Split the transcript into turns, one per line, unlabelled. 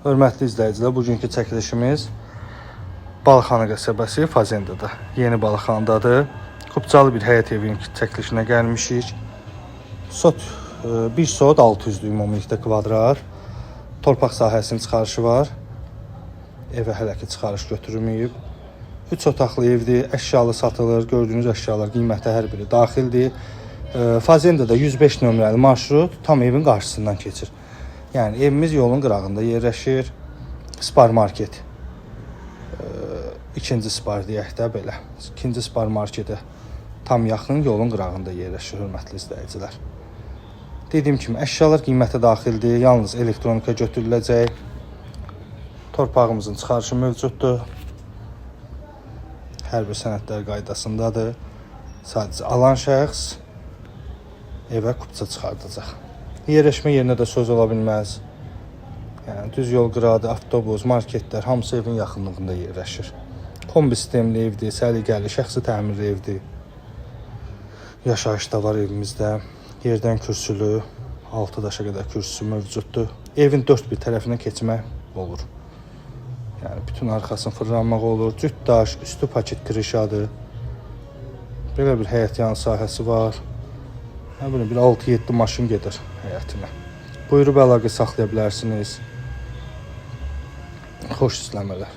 Hörmətli izləyicilər, bugünkü çəkilişimiz Balxana qəsəbəsi Fazendada. Yeni Balxandadır. Kupçalı bir həyət evinin çəkilişinə gəlmişik. Bir sot 600 ümumilikdə kvadrat. Torpaq sahəsinin çıxarışı var. Evə hələ ki çıxarış götürülməyib. 3 otaqlı evdir, əşyalı satılır. Gördüyünüz əşyalar qiyməti hər biri daxildir. Fazendada 105 nömrəli marşrut tam evin qarşısından keçir. Yəni evimiz yolun qırağında yerləşir. Spar market. İkinci spar deyək də belə. İkinci spar marketə tam yaxın yolun qırağında yerləşir, hörmətli izləyicilər. Dediyim kimi əşyalar qiyməti daxildir. Yalnız elektronika götürüləcək. Torpağımızın çıxarışı mövcuddur. Hər bir sənədlər qaydasındadır. Sadəcə alan şəxs evə kupça çıxardacaq. Yerləşmə yerinə də söz ola bilməz. Yəni düz yol qırağı, avtobus, marketlər hamısı evin yaxınlığında yerləşir. Kombi sistemli evdir, səliqəli, şəxsi təmirli evdir. Yaşayış da var evimizdə. Yerdən kürsülü, 6 daşa qədər kürsüsü mövcuddur. Evin dörd bir tərəfinə keçmək olur. Yəni bütün arxasını fırlanmaq olur. Cüt daş, üstü paket krişadır. Belə bir həyət yanı sahəsi var. Bir 6-7 maşın gedir həyətinə. Buyurub əlaqə saxlaya bilərsiniz. Xoş izləmələr.